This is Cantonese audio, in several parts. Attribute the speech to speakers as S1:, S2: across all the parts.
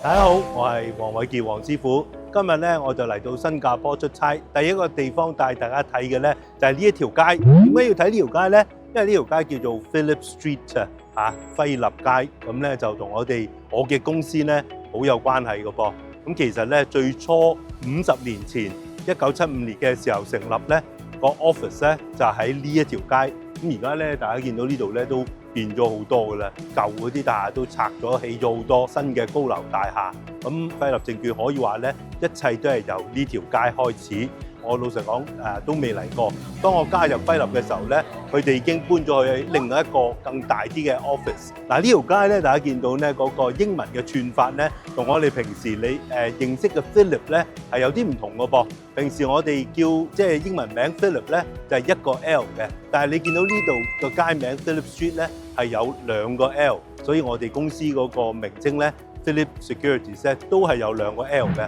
S1: 大家好，我係黃偉傑黃師傅。今日咧我就嚟到新加坡出差，第一個地方帶大家睇嘅咧就係呢一條街。點解要睇呢條街咧？因為呢條街叫做 Phillip Street 輝立街。咁咧就同我嘅公司咧好有關係嘅噃。咁其實咧最初50年前1975年嘅時候成立咧個 office 咧就喺呢一條街。咁而家咧大家見到呢度咧都變咗好多噶啦，舊嗰啲大廈都拆咗，起咗好多新嘅高樓大廈。咁輝立證券可以話咧，一切都係由呢條街開始。我老實講都未嚟過。當我加入輝立嘅時候咧，佢哋已經搬咗去另外一個更大啲嘅 office。嗱，呢條街咧，大家見到咧嗰個英文嘅串法咧，同我哋平時你認識嘅 Philip 咧係有啲唔同嘅噃。平時我哋叫即係英文名 Philip 咧就係一個 L 嘅，但係你見到呢度個街名 Phillip Street 咧係有2個 L， 所以我哋公司嗰個名稱咧 Phillip Securities 咧都係有2個 L 嘅。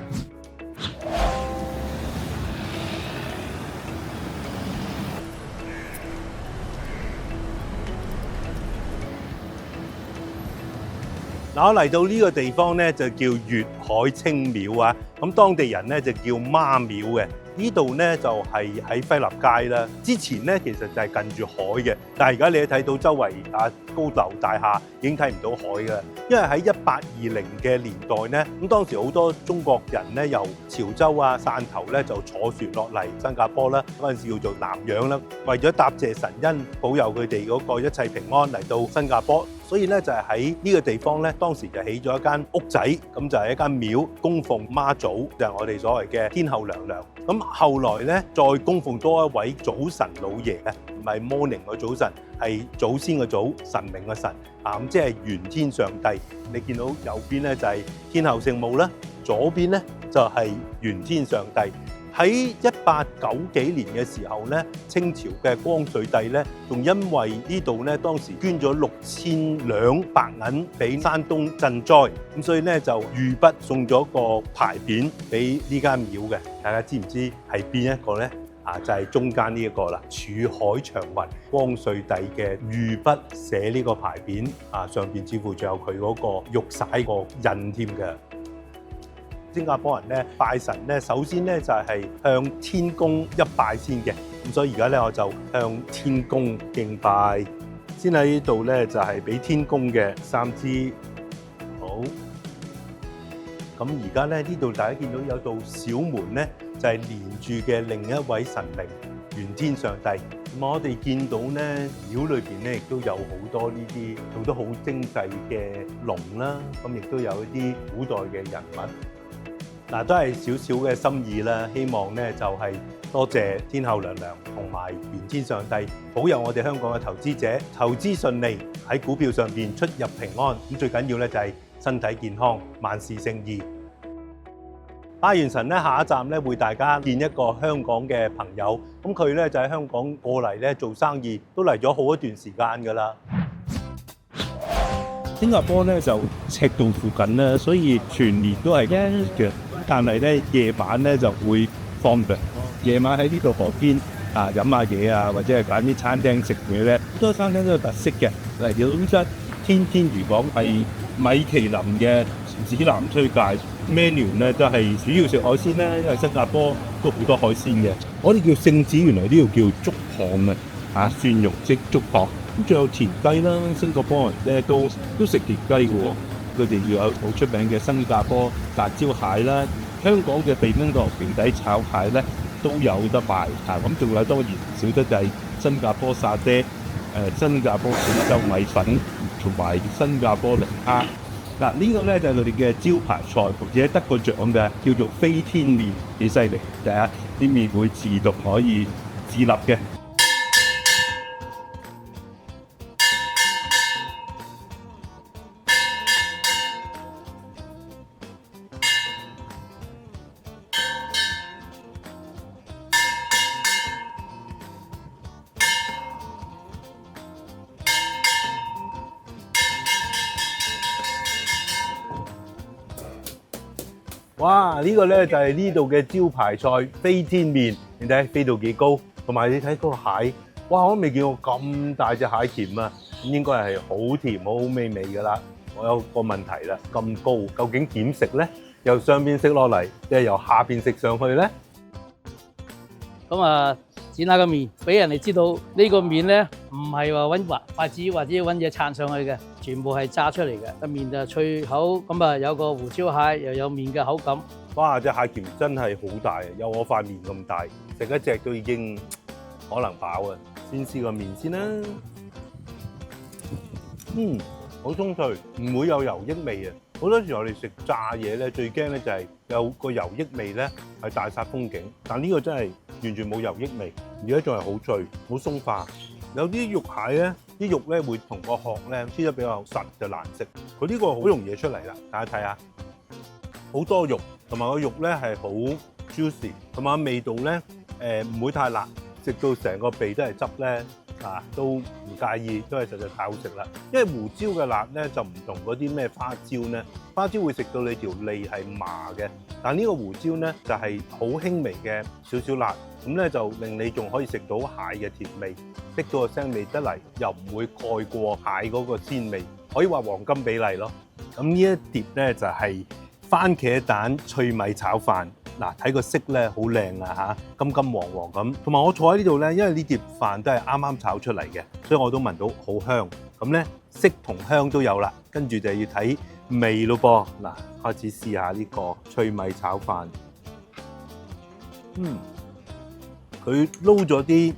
S1: 嗱，我嚟到呢個地方咧就叫粵海清廟啊，咁當地人咧就叫媽廟嘅。呢度咧就係喺輝立街啦。之前咧其實就係近住海嘅，但係而家你睇到周圍高樓大廈已經睇唔到海㗎。因為喺1820嘅年代咧，咁當時好多中國人咧由潮州汕頭咧就坐船落嚟新加坡啦，嗰陣時叫做南洋啦，為咗答謝神恩，保佑佢哋嗰個一切平安嚟到新加坡。所以咧就係喺呢個地方咧，當時就起咗一間屋仔，咁就係一間廟，供奉媽祖，就係我哋所謂嘅天后娘娘。咁後來咧再供奉多一位祖神老爺嘅，唔係 morning 嘅早晨，係祖先嘅祖，神明嘅神咁即係玄天上帝。你見到右邊咧就係天后聖母啦，左邊咧就係玄天上帝。喺1890幾年嘅時候咧，清朝嘅光緒帝咧，仲因為呢度咧當時捐咗6000兩白銀俾山東賑災，咁所以咧就御筆送咗個牌匾俾呢間廟嘅。大家知唔知係邊一個咧？就係中間呢一個啦，柱海長雲，光緒帝嘅御筆寫呢個牌匾，上邊似乎仲有佢嗰個玉璽個印添嘅。新加坡人咧拜神咧，首先咧就係向天公一拜先嘅，咁所以而家咧我就向天公敬拜。先喺呢度咧就係俾天公嘅3支，好。咁而家咧呢度大家見到有道小門咧，就係連住嘅另一位神明玄天上帝。咁我哋見到咧廟裏邊咧亦都有好多呢啲做得好精細嘅龍啦，咁亦都有一啲古代嘅人物。都係少少嘅心意啦，希望咧就係多謝天后娘娘同埋玄天上帝保佑我哋香港嘅投資者投資順利，喺股票上邊出入平安。咁最緊要咧就係身體健康，萬事勝意。拜完神咧，下一站咧會大家見一個香港嘅朋友，咁佢咧就喺香港過嚟咧做生意，都嚟咗好一段時間㗎啦。
S2: 新加坡咧就赤道附近啦，所以全年都係陰嘅。但係咧夜晚咧就會放涼。夜晚喺呢度河邊飲下嘢或者係揀啲餐廳食嘢咧，好多餐廳都有特色嘅。例如東側天天魚講係米其林嘅指南推介 menu 咧，都係主要食海鮮啦，因為新加坡都好多海鮮嘅。我哋叫聖子，原來呢度叫竹蚌蒜蓉即竹蚌。咁仲有田雞啦，新加坡人咧都食田雞嘅喎。佢哋要有好出名嘅新加坡辣椒蟹啦，香港嘅避風塘平底炒蟹咧都有得賣。咁仲有當然少得就係新加坡沙爹、新加坡廣州米粉同埋新加坡龍蝦。呢個咧就係佢哋嘅招牌菜，而且得個獎嘅叫做飛天麵，幾犀利。第一啲麵會自動可以自立嘅。
S1: 哇！呢個咧就係呢度嘅招牌菜飛天麵，你睇飛到幾高，同埋你睇嗰個蟹，哇！我都未見過咁大隻蟹鉗啊，應該係好甜好美味㗎啦。我有個問題啦，咁高，究竟點食咧？由上邊食落嚟，定係由下邊食上去咧？
S3: 咁啊，剪下個面，俾人哋知道呢個面咧，唔係話揾筷子或者揾嘢撐上去嘅，全部係炸出嚟嘅。個面就脆口，咁啊有個胡椒蟹，又有麵嘅口感。
S1: 哇！隻蟹鉗真係好大，有我塊面咁大，食一隻都已經可能飽啊！先試個面先啦，好鬆脆，唔會有油益味啊！好多時我哋食炸嘢咧，最驚咧就係有個油益味咧係大煞風景，但呢個真係完全冇油益味，而且仲係好脆、好鬆化。有啲肉蟹咧，啲肉咧會同個殼咧黐得比較實就難食。佢呢個好容易出嚟啦，大家睇下，好多肉，同埋個肉咧係好 juicy，同埋味道咧唔會太辣，食到成個鼻都係汁咧。都唔介意，都係實在太好食啦。因為胡椒嘅辣咧就唔同嗰啲咩花椒咧，花椒會食到你條脷係麻嘅，但呢個胡椒咧就係好輕微嘅少少辣，咁咧就令你仲可以食到蟹嘅甜味，逼到個腥味得嚟，又唔會蓋過蟹嗰個鮮味，可以話黃金比例咯。咁呢一碟咧就係番茄蛋脆米炒飯。嗱，睇個色咧好靚啊嚇，金金黃黃咁。同埋我坐喺呢度咧，因為呢碟飯都係啱啱炒出嚟嘅，所以我都聞到好香。咁咧色同香都有啦，跟住就要睇味咯噃。嗱，開始試下呢個脆米炒飯。佢撈咗啲，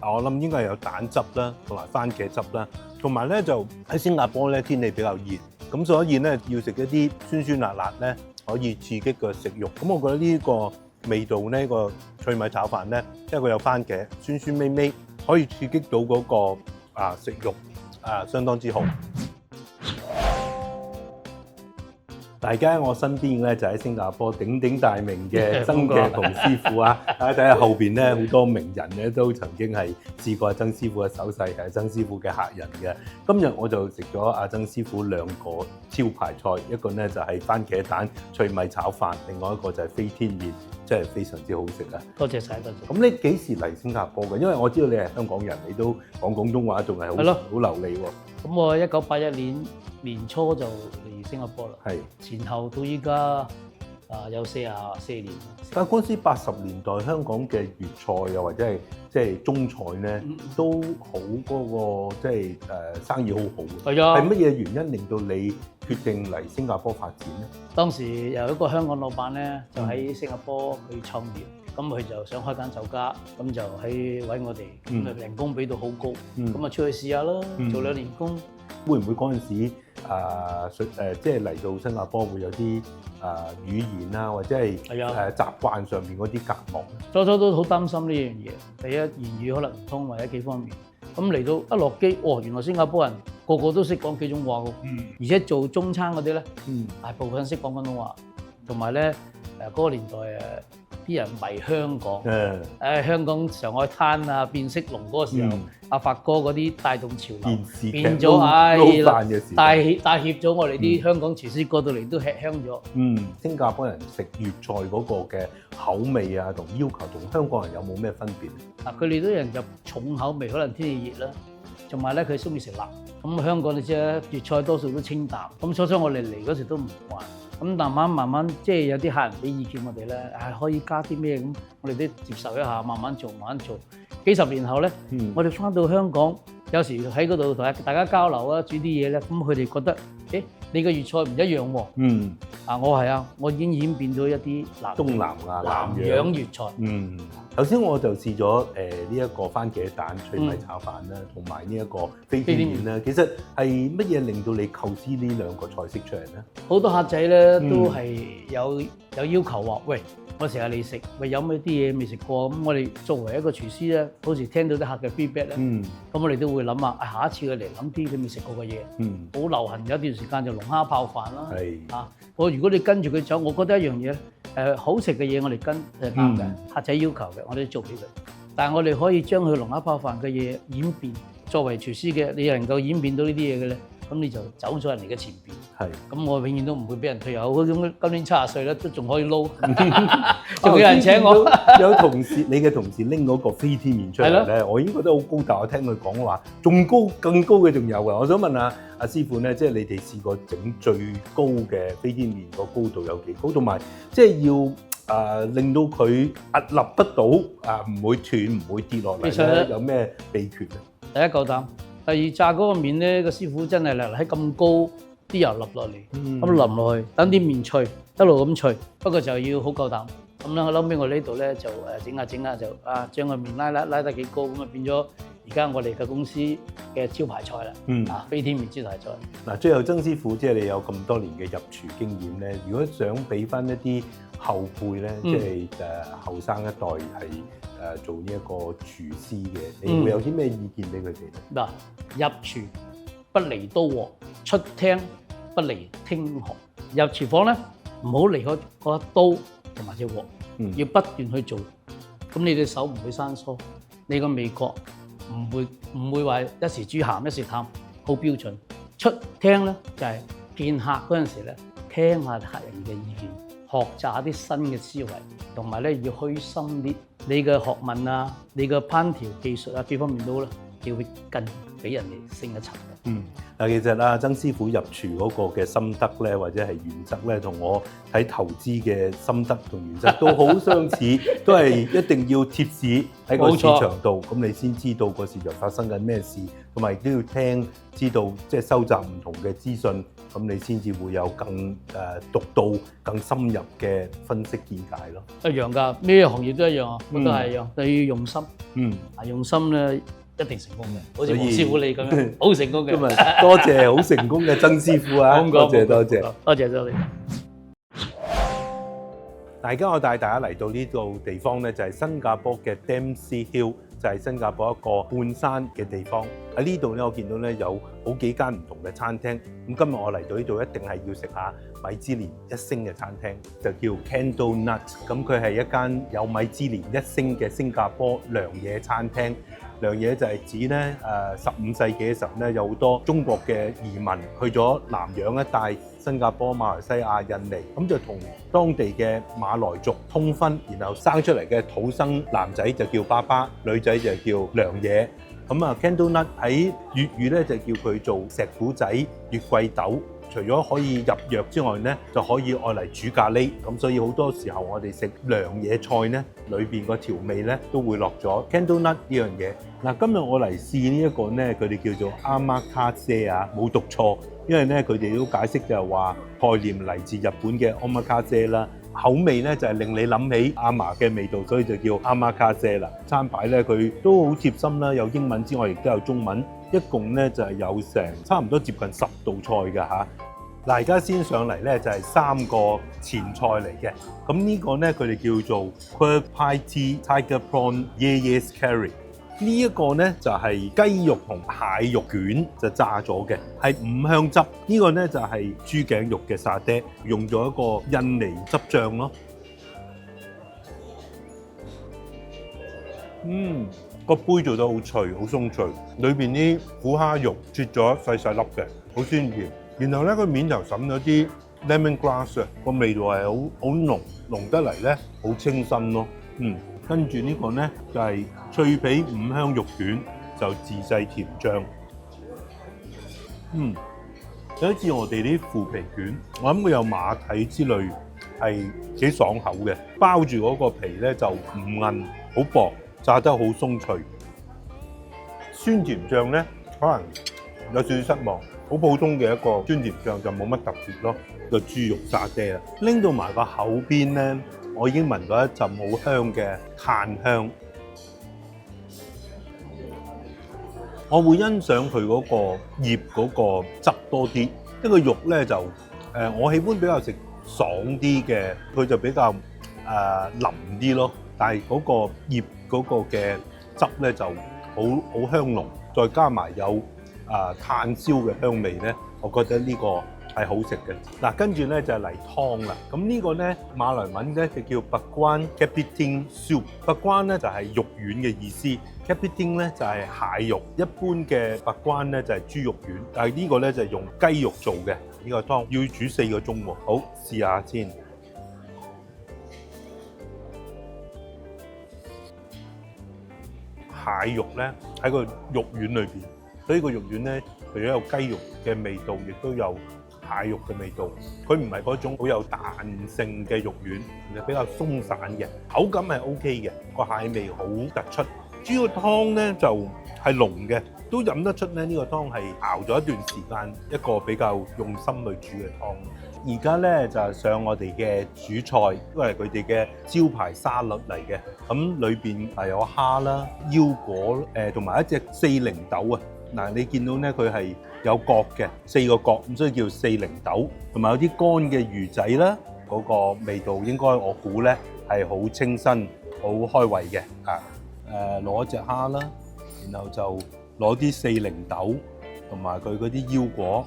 S1: 我諗應該係有蛋汁啦，同埋番茄汁啦，同埋咧就喺新加坡咧天氣比較熱，咁所以咧要食一啲酸酸辣辣咧。可以刺激個食慾，咁我覺得呢個味道呢個脆米炒飯咧，因為佢有番茄，酸酸味味，可以刺激到嗰個食慾相當之好。大家喺我身邊咧就喺新加坡鼎鼎大名嘅曾鏡同師傅啊！大家睇下後邊咧好多名人咧都曾經係試過曾師傅嘅手勢，係曾師傅嘅客人嘅。今日我就食咗阿曾師傅兩個招牌菜，一個咧就係番茄蛋脆米炒飯，另外一個就係飛天麵，真係非常之好食啊！
S3: 多謝晒，多謝。
S1: 咁你幾時嚟新加坡嘅？因為我知道你係香港人，你都講廣東話，仲係好流利喎。
S3: 咁我1981年年初就嚟新加坡啦，
S1: 係
S3: 前後到依家有44年。
S1: 但係嗰陣時80年代香港嘅粵菜又或者係即係中菜咧，都好嗰個即係生意好好。
S3: 係啊。
S1: 係乜嘢原因令到你決定嚟新加坡發展咧？
S3: 當時有一個香港老闆咧，就喺新加坡去創業，咁佢就想開間酒家，咁就喺揾我哋，咁啊人工俾到好高，咁啊出去試下啦，做2年工。
S1: 會唔會嗰陣時即係嚟到新加坡會有啲語言啊，或者係習慣上面嗰啲隔膜？
S3: 初初都好擔心呢樣嘢，第一言語可能唔通或者幾方面。咁嚟到一落機，原來新加坡人個個都識講幾種話喎，而且做中餐嗰啲咧，大部分識講廣東話，同埋咧嗰個年代啲人迷香港，香港上海灘啊變色龍嗰個時候，阿發哥嗰啲帶動潮流，變咗帶挈咗我哋啲香港廚師過到嚟都吃香咗。
S1: 新加坡人食粵菜嗰個嘅口味啊同要求同香港人有冇咩分別？
S3: 佢哋啲人就重口味，可能天氣熱啦，同埋咧佢中意食辣。咁香港你知啦，粵菜多數都清淡。咁初初我哋嚟嗰時都唔慣。咁慢慢即係有啲客人俾意見我哋咧，可以加啲咩咁，我哋都接受一下，慢慢做。幾十年後咧，我哋翻到香港，有時喺嗰度同大家交流啊，煮啲嘢咧，咁佢哋覺得，你嘅粵菜唔一樣喎。我係啊，我已經演變咗一啲
S1: 東南亞
S3: 南洋粵菜。
S1: 頭先我就試咗呢一個番茄蛋脆米炒飯啦，同埋呢一個飛天麵啦。其實係乜嘢令到你構思呢兩個菜式出嚟咧？
S3: 好多客仔咧都係有要求話，喂，我成日嚟食，喂，有冇啲嘢未食過？咁我哋作為一個廚師咧，好似聽到啲客嘅 feedback 咧，咁我哋都會諗下一次佢嚟諗啲佢未食過嘅嘢。好流行有一段時間就龍蝦泡飯啦。如果你跟住佢走，我覺得一樣嘢咧，好食嘅嘢我哋跟係啱嘅，客仔要求嘅我哋都做俾佢。但係我哋可以將佢龍蝦泡飯嘅嘢演變，作為廚師嘅你能夠演變到呢啲嘢嘅咧，咁你就走咗人哋嘅前邊。
S1: 係。
S3: 咁我永遠都唔會俾人退後。咁今年70歲啦，都仲可以撈，仲有人請我。
S1: 有同事，你嘅同事拎嗰個飛天面出嚟咧，我已經覺得好高大。我聽佢講話，仲高更高嘅仲有㗎。我想問下阿師傅咧，即係你哋試過整最高嘅飛天面個高度有幾高？同埋即係要令到佢屹立不倒唔會斷唔會跌落嚟咧，有咩秘訣咧？
S3: 第一夠膽，第二炸嗰個面咧，個師傅真係喺咁高，啲油淋落嚟，咁淋落去，等啲面脆，一路咁脆。不過就要好夠膽。咁咧，後尾我呢度咧就整下就將個面拉得幾高，咁啊變咗而家我哋嘅公司嘅招牌菜啦。飛天面招牌菜。
S1: 嗱，最後曾師傅，即係你有咁多年嘅入廚經驗咧，如果想俾翻一啲後輩咧，即係後生一代係做呢一個廚師嘅，你會有啲咩意見俾佢哋咧？
S3: 嗱，入廚不離刀鑊，出廳不離聽學。入廚房咧，唔好離開嗰一刀同埋隻鑊，要不斷去做。咁你隻手唔會生疏，你個味覺唔會話一時豬鹹一時淡，好標準。出廳咧就係見客嗰陣時咧，聽下客人嘅意見，學習下啲新嘅思維，同埋咧要虛心啲。你嘅學問啊，你嘅烹調技術啊，幾方面都咧，要會更俾人哋升一層嘅。
S1: 嗱，其實曾師傅入廚嗰個嘅心得咧，或者係原則咧，同我睇投資嘅心得同原則都好相似，都係一定要貼市喺個市場度，咁你先知道個市場發生緊咩事，同埋亦都要知道即係收集唔同嘅資訊，咁你先至會有更獨到、更深入嘅分析見解咯。
S3: 一樣㗎，咩行業都一樣啊，都係一樣，你要用心。用心咧，一定成功嘅，好似黃師傅你咁樣，好成功嘅。
S1: 今日多謝好成功嘅曾師傅啊！多謝。
S3: 多謝咗你。
S1: 而家我帶大家嚟到呢度地方咧，就係新加坡嘅 Dempsey Hill，就係新加坡一個半山嘅地方。喺呢度咧，我見到咧有好幾間唔同嘅餐廳。咁今日我嚟到呢度，一定係要食下米芝蓮1星嘅餐廳，就叫 Candle Nut。咁佢係一間有米芝蓮1星嘅新加坡良野餐廳。良野就係指咧15世紀嘅時候咧，有好多中國嘅移民去咗南洋一帶，新加坡、馬來西亞、印尼，咁就同當地嘅馬來族通婚，然後生出嚟嘅土生男仔就叫爸爸，女仔就叫良野。咁Candle Nut 喺粵語咧就叫佢做石鼓仔、月桂豆。除咗可以入藥之外咧，就可以愛嚟煮咖喱。咁所以好多時候我哋食良野菜咧，裏邊個調味咧都會落咗 Candle Nut 呢樣嘢。嗱，今日我嚟試呢一個咧，佢哋叫做Omakase啊，冇讀錯，因為咧佢哋都解釋就係話概念嚟自日本嘅 Omakase 啦，口味咧就係令你諗起阿嫲嘅味道，所以就叫 Omakase 啦。餐牌咧佢都好貼心啦，有英文之外亦都有中文。一共咧就係有成差唔多接近10道菜㗎嚇。嗱，而家先上嚟咧就係3個前菜嚟嘅。咁呢個咧佢哋叫做 Kueh Pie Tee Tiger Prawn Yeyes Curry。呢一個咧就係雞肉同蟹肉卷就炸咗嘅，係五香汁。呢個咧就係豬頸肉嘅沙爹，用咗一個印尼汁醬咯。個杯做得好脆，好鬆脆，裏邊啲虎蝦肉切咗細細粒嘅，好鮮甜。然後咧個面頭滲咗啲 lemongrass 啊，個味道係好濃得嚟咧，好清新咯。跟住呢個咧就係脆皮五香肉卷，就自製甜醬。有一次我哋啲腐皮卷，我諗佢有馬蹄之類，係幾爽口嘅，包住嗰個皮咧就唔韌，好薄。炸得好鬆脆，酸甜醬咧可能有少少失望，好普通嘅一個酸甜醬就冇乜特別咯。個豬肉沙爹啊，拎到埋個口邊咧，我已經聞到一陣好香嘅炭香。我會欣賞佢嗰個葉嗰個汁多啲，一個肉咧就我喜歡比較食爽啲嘅，佢就比較腍啲咯。但係嗰個葉嗰個嘅汁咧就好香濃，再加埋有炭燒嘅香味咧，我覺得呢個係好食嘅。嗱，跟住咧就係嚟湯啦。咁呢個咧馬來文咧就叫 Bekuan Kepiting Soup。Bekuan 咧就係肉丸嘅意思 ，Kepiting 咧就係蟹肉。一般嘅 Bekuan咧就係豬肉丸，但係呢個咧就係用雞肉做嘅。呢個湯要煮4個鐘喎。好，試下先。蟹肉咧喺個肉丸裏邊，所以個肉丸咧除咗有雞肉嘅味道，亦都有蟹肉嘅味道。佢唔係嗰種好有彈性嘅肉丸，係比較鬆散嘅，口感係 OK 嘅，個蟹味好突出。主要湯咧就係濃嘅，都飲得出咧呢個湯係熬咗一段時間，一個比較用心去煮嘅湯。而家咧就係上我哋嘅主菜，都係佢哋嘅招牌沙律嚟嘅。咁裏邊係有蝦啦、腰果同埋一隻40豆啊。嗱，你見到咧佢係有角嘅4個角，咁所以叫40豆。同埋有啲乾嘅魚仔啦，嗰個味道應該我估咧係好清新、好開胃嘅啊。攞一隻蝦啦，然後就攞啲40豆同埋佢嗰啲腰果。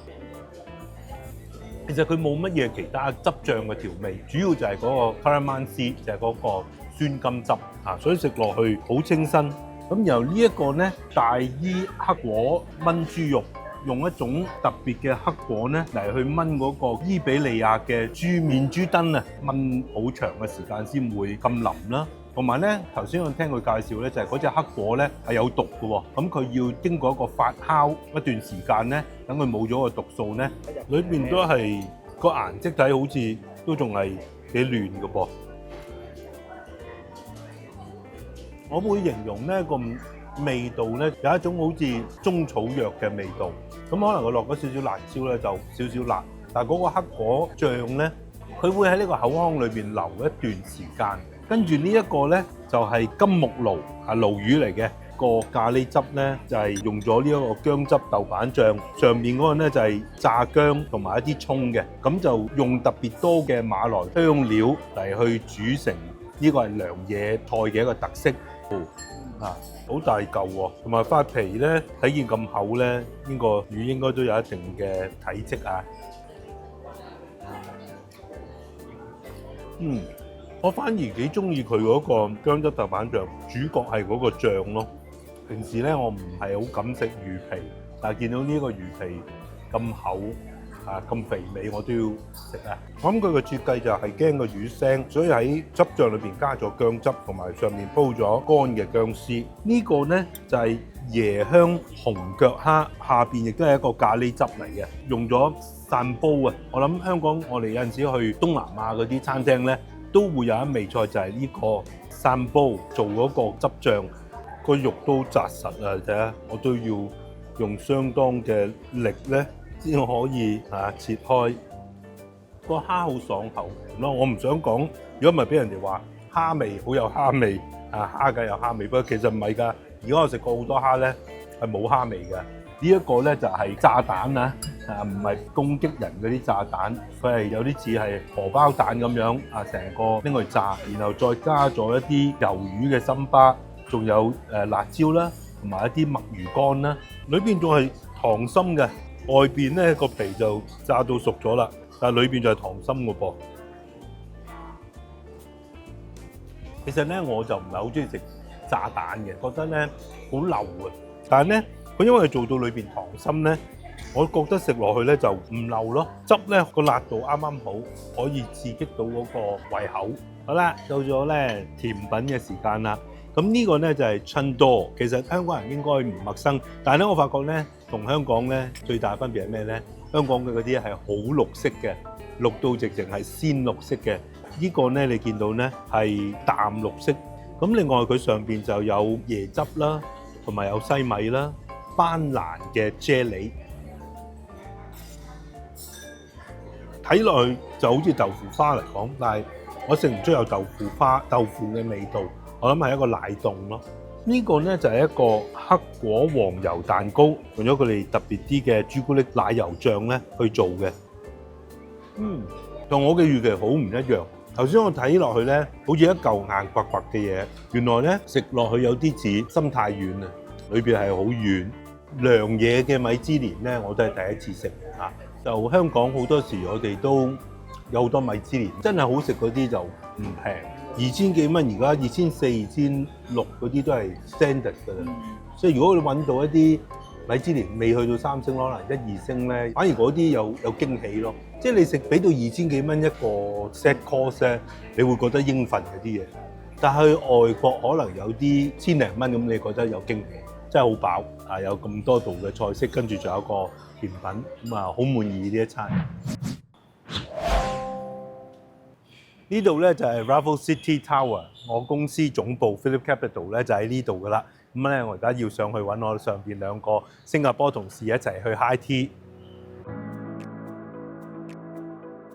S1: 其實佢冇乜嘢其他汁醬嘅調味，主要就係嗰個 calamansi，就係嗰個酸甘汁啊，所以食落去好清新。咁由呢一個咧大伊黑果炆豬肉，用一種特別嘅黑果咧嚟去炆嗰個伊比利亞嘅豬面豬燈啊，炆好長嘅時間先會咁腍啦。同埋咧，頭先我聽佢介紹咧，就係嗰隻黑果咧係有毒嘅喎，咁佢要經過一個發酵一段時間咧，等佢冇咗個毒素咧，裏邊都係個顏色睇好似都仲係幾嫩嘅噃。我會形容咧個味道咧有一種好似中草藥嘅味道，咁可能佢落咗少少辣椒咧就少少辣，但係嗰個黑果醬咧，佢會喺呢個口腔裏邊留一段時間。跟住呢一個咧就係金目鱸啊，鱸魚嚟嘅，個咖喱汁咧就係用咗呢一個薑汁豆瓣醬，上面嗰個咧就係炸薑同埋一啲葱嘅，咁就用特別多嘅馬來香料嚟去煮成呢個係涼野菜嘅一個特色。啊，好大嚿喎，同埋塊皮咧睇見咁厚咧，呢個魚應該都有一定嘅體積啊。我反而幾中意佢嗰個薑汁豆瓣醬，主角係嗰個醬咯。平時咧我唔係好敢食魚皮，但係見到呢個魚皮咁厚啊咁肥美，我都要食啊！我諗佢個設計就係驚個魚腥，所以喺汁醬裏邊加咗薑汁，同埋上面鋪咗乾嘅薑絲。呢個咧就係椰香紅腳蝦，下邊亦都係一個咖喱汁嚟嘅，用咗散煲啊！我諗香港我哋有陣時去東南亞嗰啲餐廳咧，都會有一味菜就係呢個散煲做嗰個汁醬，個肉都紮實啊！睇下我都要用相當嘅力咧，先可以切開。個蝦好爽口咯，我唔想講，如果唔係俾人哋話蝦味好有蝦味蝦梗有蝦味，不過其實唔係㗎。而家我食過好多蝦咧係冇蝦味嘅。呢一個咧就係炸彈啊，唔係攻擊人嗰啲炸彈，佢係有啲似係荷包蛋咁樣啊，成個拎去炸，然後再加咗一啲魷魚嘅心巴，仲有辣椒啦，同埋一啲墨魚乾啦，裏邊仲係溏心嘅，外邊咧個皮就炸到熟咗啦，但係裏邊就係溏心嘅噃。其實咧我就唔係好中意食炸蛋嘅，覺得咧好流啊，但係咧佢因為做到裏邊溏心咧，我覺得食落去咧就唔流咯，汁咧個辣度啱啱好，可以刺激到嗰個胃口。好啦，到咗咧甜品嘅時間啦。咁呢個咧就係春多，其實香港人應該唔陌生，但係咧我發覺咧同香港咧最大分別係咩咧？香港嘅嗰啲係好綠色嘅，綠到直情係鮮綠色嘅。呢個咧你見到咧係淡綠色。咁另外佢上邊就有椰汁啦，同埋有西米啦，班蘭嘅啫喱，睇落去就好似豆腐花嚟講，但係我食唔出有豆腐嘅味道。我諗係一個奶凍咯。呢個咧就係一個黑果黃油蛋糕，用咗佢哋特別啲嘅朱古力奶油醬咧去做嘅。同我嘅預期好唔一樣。頭先我睇落去咧，好似一嚿硬刮刮嘅嘢，原來咧食落去有啲似心太軟啊，裏邊係好軟。涼嘢嘅米芝蓮咧，我都係第一次食啊。就香港好多時我哋都有好多米芝蓮，真係好食嗰啲就唔平，2000幾蚊，而家2400、2600嗰啲都係 standard 㗎啦。所以如果你揾到一啲米芝蓮未去到3星，可能1、2星咧，反而嗰啲有驚喜咯。即係你食俾到2000幾蚊一個 set course 咧，你會覺得應份嗰啲嘢。但係外國可能有啲千零蚊咁，你覺得有驚喜，真係好飽啊！有咁多道嘅菜式，跟住仲有一個甜品，咁啊好滿意呢一餐。呢度咧就係 Raffles City Tower， 我公司總部 Phillip Capital 咧就喺呢度噶啦。咁咧我而家要上去揾我上邊2個新加坡同事一齊去 high tea。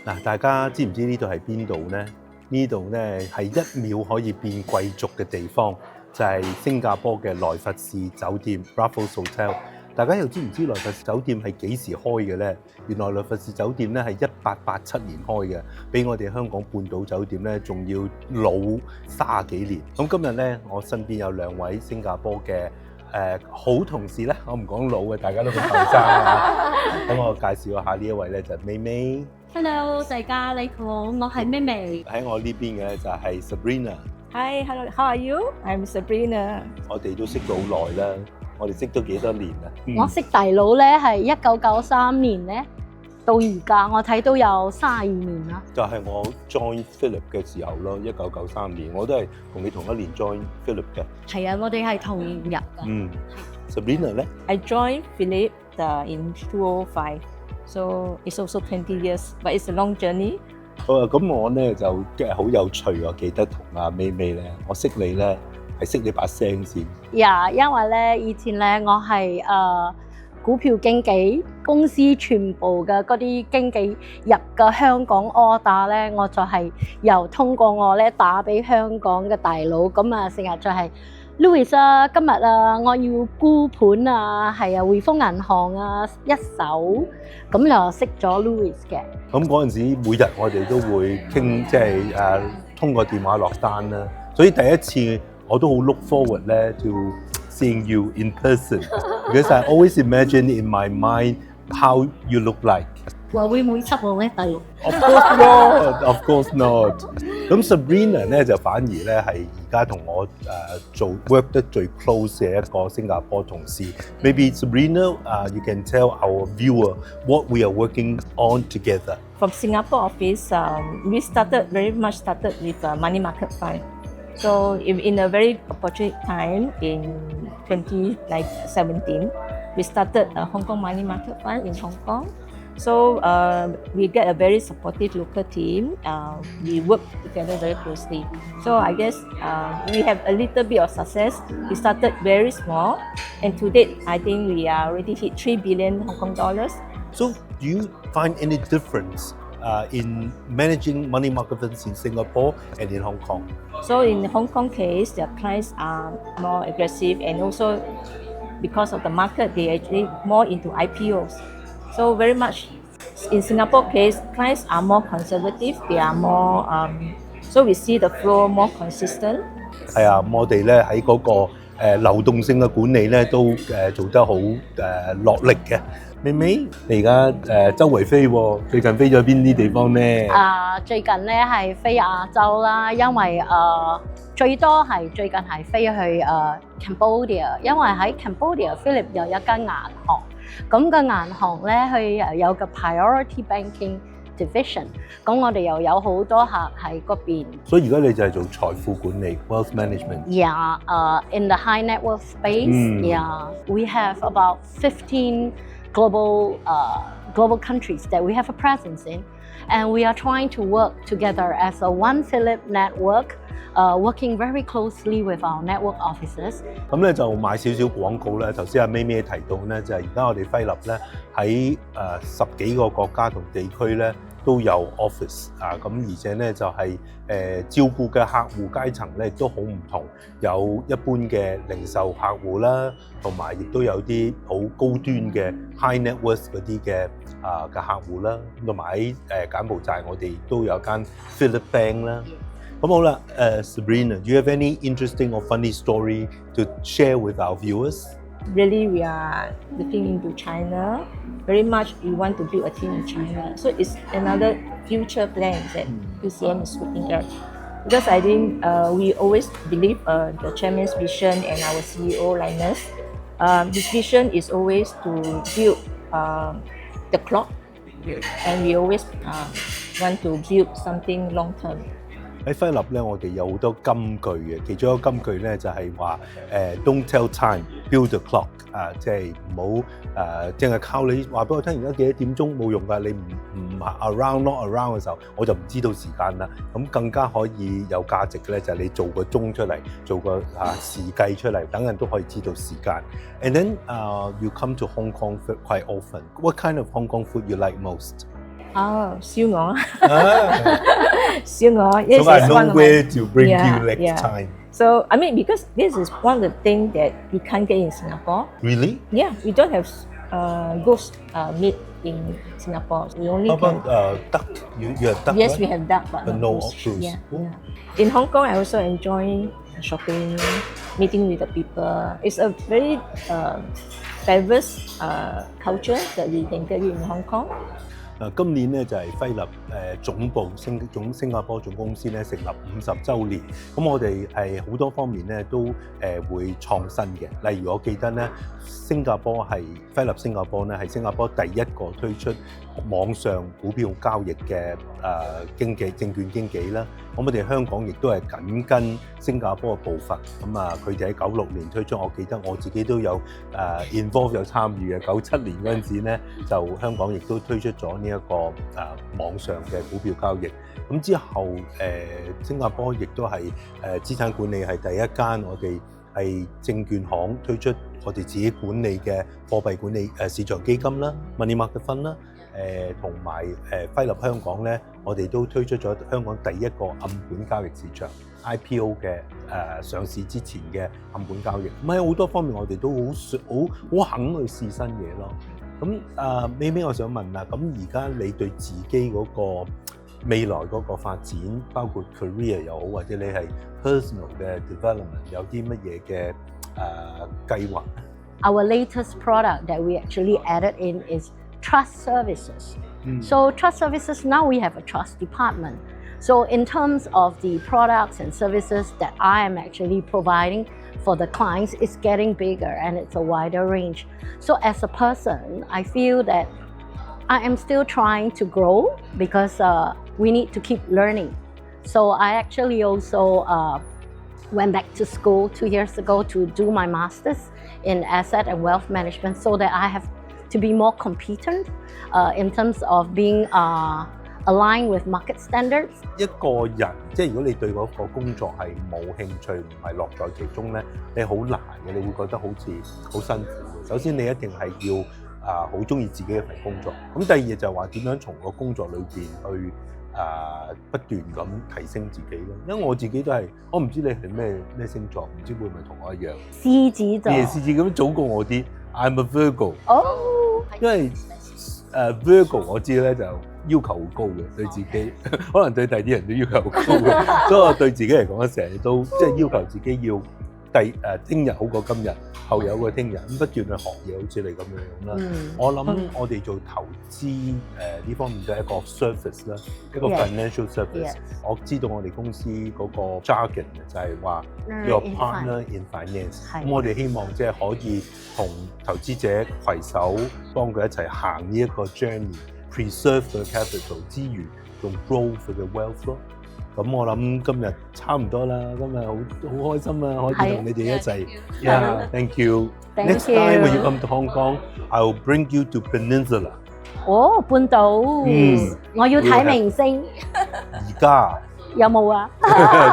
S1: 嗱，大家知唔知呢度係邊度咧？呢度咧係1秒可以變貴族嘅地方，就係新加坡嘅萊佛士酒店 Raffles Hotel。大家又知唔知萊佛士酒店係幾時開嘅咧？原來萊佛士酒店咧係1887年開嘅，比我哋香港半島酒店咧仲要老30幾年。咁今日咧，我身邊有2位新加坡嘅好同事咧，我唔講老嘅，大家都好後生啊。咁我介紹下呢一位咧就係妹妹。
S4: Hello， 大家你好，我係妹妹。
S1: 喺我呢邊嘅就係 Sabrina。Hi，
S4: hello，how are you？I'm Sabrina。
S1: 我哋都識咗好耐啦，我哋識咗幾多年啦？
S4: 我識大佬咧係1993年咧到而家，我睇到有32年啦。
S1: 就係我 join Phillip 嘅時候咯，1993年，我都係同你同一年 join Phillip 嘅。
S4: 係啊，我哋係同日㗎。
S1: Sabrina 咧
S5: I joined Phillip in 2005, so it's also 20 years, but it's a long journey.
S1: 咁我咧就好有趣，我記得同阿妹妹咧，我識你咧係識你把聲先。
S4: 呀，因為咧以前咧我係股票經紀，公司全部嘅嗰啲經紀入嘅香港 order 咧，我就係由通過我咧打俾香港嘅大佬，咁啊成日就係 Louis 啊，今日啊我要沽盤啊，係啊匯豐銀行啊一手，咁就識咗 Louis 嘅。
S1: 咁嗰陣時每日我哋都會傾，即係通過電話落單啦。所以第一次我都好 look forward 咧 to seeing you in person because I always imagine in my mind how you look like.
S4: 話會唔會執我咧，大佬
S1: Of course not, of course not. 咁 Sabrina 咧就反而咧係而家同我做 work 得最 close 嘅一個新加坡同事。Maybe Sabrina, you can tell our viewer what we are working on together.
S5: From Singapore office, we very much started with money market fund. So in a very opportune time in 2017, we started a Hong Kong money market fund in Hong Kong. So we get a very supportive local team. We work together very closely. So I guess we have a little bit of success. We started very small, and to date, I think we are already hit 3 billion Hong Kong dollars.
S1: So do you find any difference in managing money market funds in Singapore and in Hong Kong?
S5: So in the Hong Kong case, the clients are more aggressive, and also because of the market, they actually more into IPOs. So very much in Singapore case, clients are more conservative. They are more so we see the flow more consistent.
S1: 係啊，我哋咧喺嗰個流動性嘅管理咧都做得好落力嘅。妹妹，你而家周圍飛喎，最近飛咗邊啲地方咧？
S4: 最近咧係飛亞洲啦，因為最多係最近係飛去Cambodia， 因為喺 Cambodia Phillip 有一間銀行，咁個銀行咧佢有個 Priority Banking Division， 咁我哋又有好多客喺嗰邊。
S1: 所以而家你就係做財富管理 （Wealth Management）。Yeah,
S4: in the high net worth space, yeah, we have about 15 global countries that we have a presence in, and we are trying to work together as a One Phillip network, working very closely with our network officers.
S1: 咁咧就賣少少廣告咧。頭先阿咪咪提到咧，就係而家我哋輝立咧喺10幾個國家同地區咧都有 office 咁而且咧就係照顧嘅客戶階層咧亦都好唔同，有一般嘅零售客戶啦，同埋亦都有啲好高端嘅 high net worth 嗰啲嘅客戶啦，同埋喺柬埔寨我哋亦都有間 Phillip Bank 啦。咁好啦，Sabrina, do you have any interesting or funny story to share with our viewers?
S5: really we are looking into China. Very much we want to build a team in China. So it's another future plan that UCM is looking at. Because I think we always believe the chairman's vision and our CEO Linus, his vision is always to build the clock, and we always want to build something long term.
S1: 喺輝立咧，我哋有好多金句嘅，其中一個金句咧就係話Don't tell time, build the clock 即係唔好淨係靠你話俾我聽而家幾多點鐘冇用㗎，你唔 around not around 嘅時候，我就唔知道時間啦。咁更加可以有價值嘅咧，就係你做個鐘出嚟，做個時計出嚟，等人都可以知道時間。And then you come to Hong Kong quite often. What kind of Hong Kong food you like most?
S5: 燒鵝燒鵝 yes,
S1: So I
S5: is
S1: know
S5: one of
S1: where
S5: my,
S1: to bring
S5: yeah,
S1: you next
S5: yeah.
S1: time.
S5: So I mean, because this is one of the things that you can't get in Singapore.
S1: Really?
S5: Yeah, we don't have ghost meat in Singapore. We only
S1: How
S5: can.
S1: about duck? You have duck,
S5: Yes,
S1: right?
S5: we have duck, but
S1: But
S5: not
S1: no
S5: ghost.
S1: octopus.
S5: Yeah,
S1: Oh.
S5: yeah. In Hong Kong, I also enjoy shopping, meeting with the people. It's a very diverse culture that we can get in Hong Kong.
S1: 今年咧就係輝立總部新加坡總公司咧成立50週年，咁我哋係好多方面咧都會創新嘅。例如我記得咧，新加坡係輝立新加坡咧係新加坡第一個推出網上股票交易嘅證券經紀啦。咁我哋香港亦都係緊跟新加坡嘅步伐。咁佢哋喺96年推出，我記得我自己都有involve 有參與嘅。97年嗰陣時咧，就香港亦都推出咗呢一個網上嘅股票交易。咁之後新加坡亦都係資產管理係第一間，我哋係證券行推出我哋自己管理嘅貨幣管理市場基金啦 ，Money Market Fund 啦。同埋輝立香港咧，我哋都推出咗香港第一個暗盤交易市場 IPO 嘅上市之前嘅暗盤交易。咁喺好多方面，我哋都好肯去試新嘢咯。咁美美，我想問啦，咁而家你對自己嗰個未來嗰個發展，包括 career 又好，或者你係 personal 嘅 development 有啲乜嘢嘅計劃？
S4: Our latest product that we actually added in is trust services. So trust services, now we have a trust department. So in terms of the products and services that I am actually providing for the clients, it's getting bigger and it's a wider range. So as a person, I feel that I am still trying to grow because we need to keep learning. So I actually also went back to school 2 years ago to do my master's in asset and wealth management so that I have to be more competent in terms of being aligned with market standards.
S1: 一個人即係如果你對嗰個工作係冇興趣，唔係樂在其中咧，你好難嘅，你會覺得好似好辛苦嘅。首先你一定係要好鍾意自己一份工作。咁第二就係話點樣從個工作裏邊去不斷咁提升自己咯。因為我自己都係，我唔知你係咩星座，唔知會唔會同我一樣？
S4: 獅子座。
S1: 你係獅子咁早過我啲 ，I'm a Virgo。
S4: 哦。
S1: 因為Virgo 我知咧就要求好高嘅，對自己可能對第啲人都要求好高嘅，所以我對自己嚟講成日都即係要求自己要聽日好過今日，後日好過聽日，咁不斷去學嘢，好似你咁樣啦。我諗我哋做投資呢方面都係一個 service 啦，一個 financial service。我知道我哋公司嗰個 jargon 就係話 your partner in finance。咁我哋希望即係可以同投資者攜手，幫佢一齊行呢一個 journey，preserve the capital 之餘，用 grow for the wealth 咯。咁我諗今日差唔多啦，今日好開心啊，可以同你哋一齊。Yeah, thank you. Next time when you come to Hong Kong, I will bring you to Peninsula.
S4: 哦，半島。我要睇明星。
S1: 而家
S4: 有冇啊？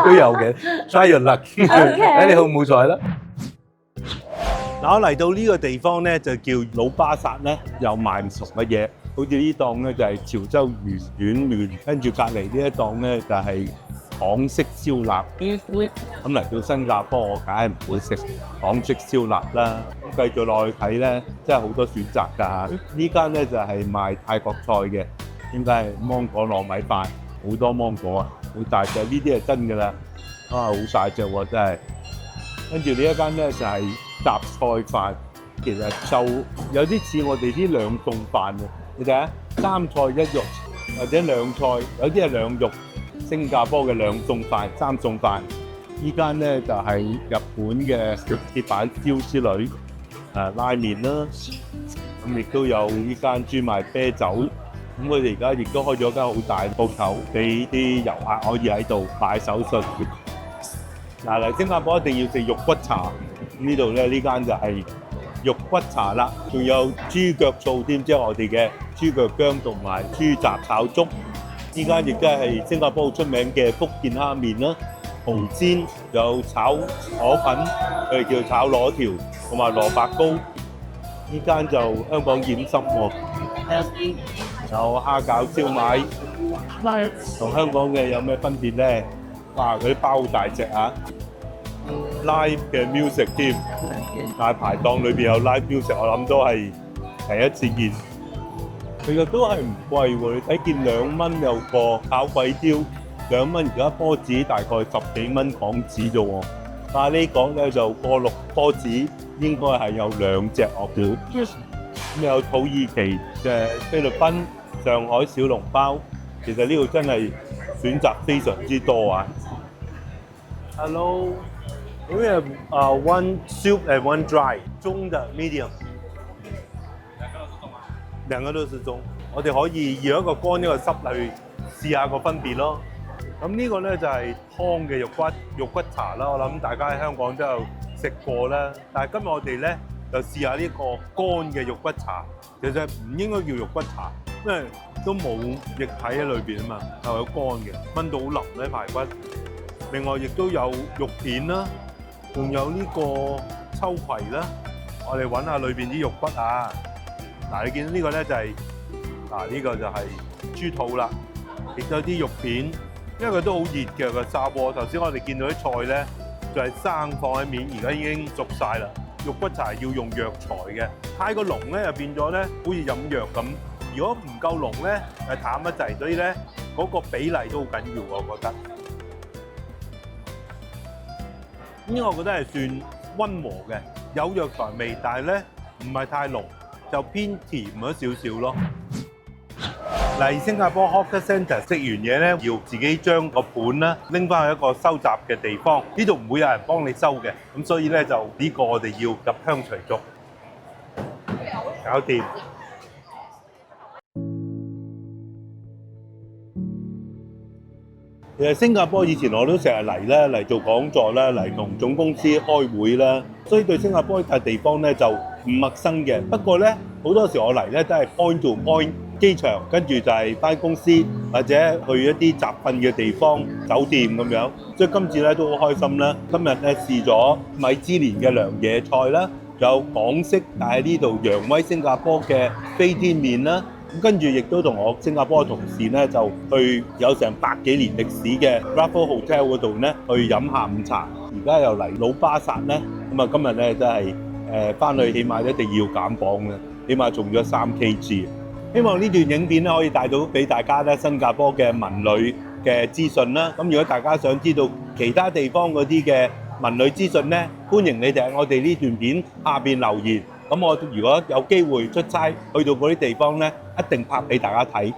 S1: 都有嘅 ，try your luck， 睇你好唔好彩啦。嗱，我嚟到呢個地方咧，就叫老巴剎咧，
S2: 有賣唔熟嘅嘢。好似呢檔咧就係潮州魚丸麵，跟住隔離呢一檔咧就係港式燒臘。咁嚟到新加坡，我梗係唔會食港式燒臘啦。咁繼續落去睇咧，真係好多選擇㗎。呢間咧就係賣泰國菜嘅，點解係芒果糯米飯？好多芒果啊，好大隻，呢啲係真㗎啦。好大隻喎，真係。跟住呢一間咧就係雜菜飯。其實就有啲似我哋啲兩餸飯嘅，你睇下三菜一肉或者兩菜，有啲係兩肉。新加坡嘅兩餸飯、三餸飯，依間咧就係日本嘅鐵板燒之類，拉麵啦，咁亦都有依間專賣啤酒，咁佢哋而家亦都開咗間好大鋪頭，俾啲遊客可以喺度擺手信。嗱嚟新加坡一定要食肉骨茶，呢度咧呢間就係肉骨茶啦，仲有豬腳醋添，即係我哋嘅豬腳薑同埋豬雜炒粥。依間亦都係新加坡好出名嘅福建蝦麵啦，紅煎有炒河粉，佢哋叫炒螺條，同埋蘿蔔糕。依間就香港點心喎，有蝦餃燒賣，同香港嘅有咩分別咧？哇！嗰啲包好大隻啊 ！live 嘅 music 添，大排檔裏邊有 live music， 我諗都係第一次見。其實都係唔貴喎，你睇見2蚊有個炒粿條，2蚊而家波子大概10幾蚊港紙啫喎。咖喱角咧就過6波子，應該係有2隻鱷條。咁有土耳其嘅菲律賓、上海小籠包，其實呢度真係選擇非常之多啊。
S1: Hello, we have one soup and one dry， 中的 medium。兩個都是中，我哋可以要一個乾一個濕去試下個分別咯。咁呢個咧就係湯嘅肉骨茶啦，我諗大家喺香港都有食過啦。但係今日我哋咧就試下呢個乾嘅肉骨茶，其實唔應該叫肉骨茶，因為都冇液體喺裏邊啊嘛，係有乾嘅，炆到好腍咧排骨。另外亦都有肉片啦，仲有呢個秋葵啦，我哋揾下裏邊啲肉骨啊。嗱，你見到呢個咧就係呢個就係豬肚啦，亦都有啲肉片，因為佢都好熱嘅個砂鍋。頭先我哋見到啲菜咧就係生放喺面，而家已經熟晒啦。肉骨茶係要用藥材嘅，太過濃咧就變咗咧好似飲藥咁。如果唔夠濃咧，係淡一滯，所以咧嗰個比例都好緊要，我覺得。呢個我覺得係算溫和嘅，有藥材味，但係咧唔係太濃。就偏甜咗少少咯。嚟新加坡 Hawker Centre 食完嘢咧，要自己將個盤啦拎翻去一個收集嘅地方，呢度唔會有人幫你收嘅，咁所以咧就呢個我哋要入鄉隨俗，搞掂。其實新加坡以前我都成日嚟啦，嚟做講座啦，嚟同總公司開會啦，所以對新加坡呢笪地方咧就唔陌生嘅。不過咧好多時我嚟咧都係 point to point 機場，跟住就係返公司或者去一啲集訓嘅地方酒店咁樣。所以今次咧都好開心啦！今日咧試咗米芝蓮嘅涼野菜啦，有港式但係呢度揚威新加坡嘅飛天麵啦。跟住亦都同我新加坡嘅同事咧，就去有成100幾年歷史嘅 Raffles Hotel 嗰度咧，去飲下午茶。而家又嚟老巴剎咧，咁啊今日咧真係翻去起碼一定要減磅嘅，起碼重咗3 kg。希望呢段影片咧可以帶到俾大家咧新加坡嘅文旅嘅資訊啦。咁如果大家想知道其他地方嗰啲嘅文旅資訊咧，歡迎你哋喺我哋呢段片下邊留言。咁我如果有機會出差去到嗰啲地方咧，一定拍俾大家睇。